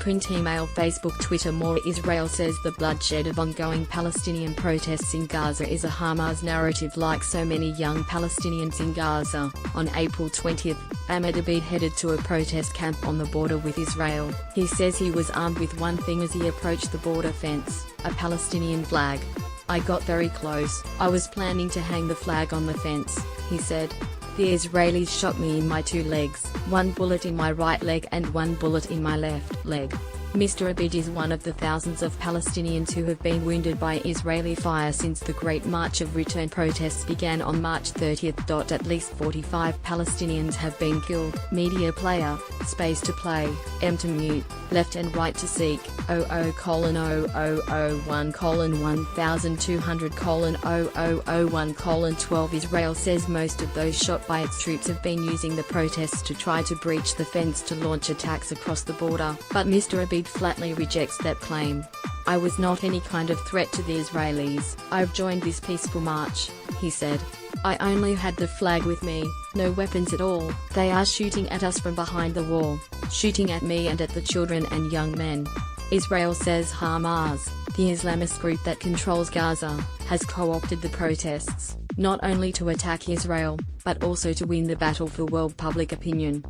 Print, email, Facebook, Twitter. More. Israel says the bloodshed of ongoing Palestinian protests in Gaza is a Hamas narrative. Like so many young Palestinians in Gaza, on April 20, Ahmed Abid headed to a protest camp on the border with Israel. He says he was armed with one thing as he approached the border fence, a Palestinian flag. "I got very close. I was planning to hang the flag on the fence," he said. "The Israelis shot me in my two legs, one bullet in my right leg and one bullet in my left leg." Mr. Abid is one of the thousands of Palestinians who have been wounded by Israeli fire since the Great March of Return protests began on March 30. At least 45 Palestinians have been killed. Media player, space to play, M to mute, left and right to seek, 00:001:1200:0001:12. Israel says most of those shot by its troops have been using the protests to try to breach the fence to launch attacks across the border, but Mr. Abid flatly rejects that claim. "I was not any kind of threat to the Israelis. I've joined this peaceful march," he said. "I only had the flag with me, no weapons at all. They are shooting at us from behind the wall, shooting at me and at the children and young men." Israel says Hamas, the Islamist group that controls Gaza, has co-opted the protests, not only to attack Israel, but also to win the battle for world public opinion.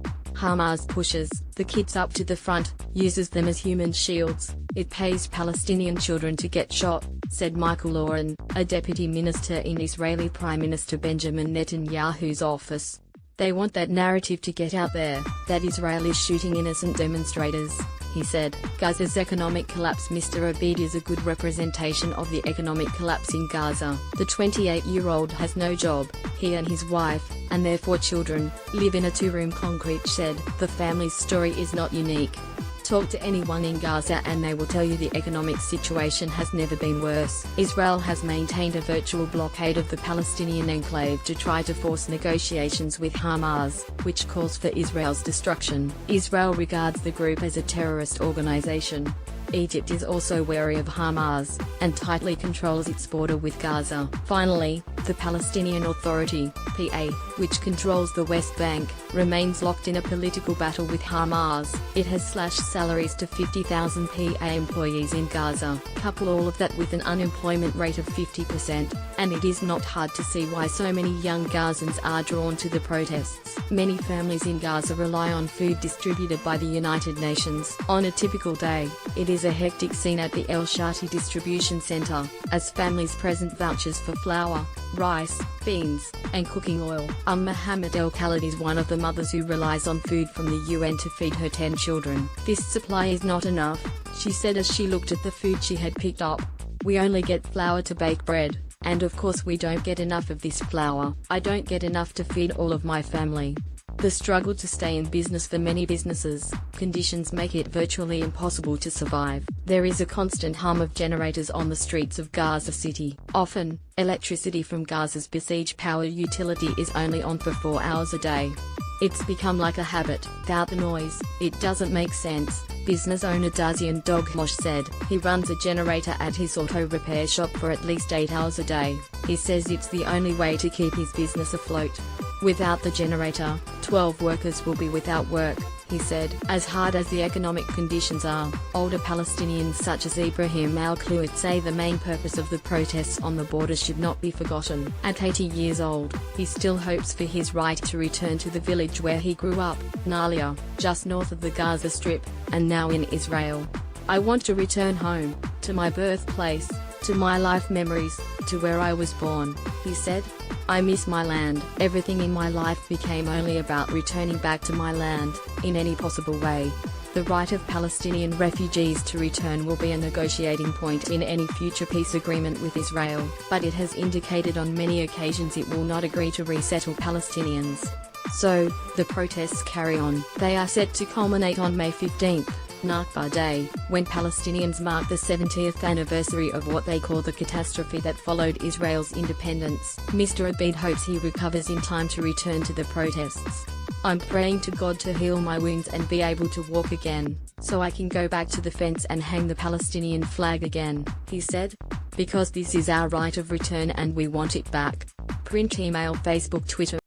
Hamas pushes the kids up to the front, uses them as human shields. "It pays Palestinian children to get shot," said Michael Oren, a deputy minister in Israeli Prime Minister Benjamin Netanyahu's office. "They want that narrative to get out there, that Israel is shooting innocent demonstrators," he said. Gaza's economic collapse. Mr. Abid is a good representation of the economic collapse in Gaza. The 28-year-old has no job. He and his wife, and their 4 children, live in a 2-room concrete shed. The family's story is not unique. Talk to anyone in Gaza and they will tell you the economic situation has never been worse. Israel has maintained a virtual blockade of the Palestinian enclave to try to force negotiations with Hamas, which calls for Israel's destruction. Israel regards the group as a terrorist organization. Egypt is also wary of Hamas, and tightly controls its border with Gaza. Finally, the Palestinian Authority, PA, which controls the West Bank, remains locked in a political battle with Hamas. It has slashed salaries to 50,000 PA employees in Gaza. Couple all of that with an unemployment rate of 50%, and it is not hard to see why so many young Gazans are drawn to the protests. Many families in Gaza rely on food distributed by the United Nations. On a typical day, it is a hectic scene at the El Shati distribution center, as families present vouchers for flour, rice, beans, and cooking oil. Mohammed El Khalid is one of the mothers who relies on food from the UN to feed her 10 children. "This supply is not enough," she said as she looked at the food she had picked up. "We only get flour to bake bread, and of course we don't get enough of this flour. I don't get enough to feed all of my family." The struggle to stay in business. For many businesses, conditions make it virtually impossible to survive. There is a constant hum of generators on the streets of Gaza City. Often, electricity from Gaza's besieged power utility is only on for 4 hours a day. "It's become like a habit. Without the noise, it doesn't make sense," business owner Dazian Dogmosh said. He runs a generator at his auto repair shop for at least 8 hours a day. He says it's the only way to keep his business afloat. "Without the generator, 12 workers will be without work," he said. As hard as the economic conditions are, older Palestinians such as Ibrahim al-Kluwat say the main purpose of the protests on the border should not be forgotten. At 80 years old, he still hopes for his right to return to the village where he grew up, Nalia, just north of the Gaza Strip, and now in Israel. "I want to return home, to my birthplace, to my life memories, to where I was born," he said. "I miss my land. Everything in my life became only about returning back to my land, in any possible way." The right of Palestinian refugees to return will be a negotiating point in any future peace agreement with Israel, but it has indicated on many occasions it will not agree to resettle Palestinians. So, the protests carry on. They are set to culminate on May 15. Nakba Day, when Palestinians mark the 70th anniversary of what they call the catastrophe that followed Israel's independence. Mr. Abid hopes he recovers in time to return to the protests. "I'm praying to God to heal my wounds and be able to walk again, so I can go back to the fence and hang the Palestinian flag again," he said. "Because this is our right of return and we want it back." Print, email, Facebook, Twitter.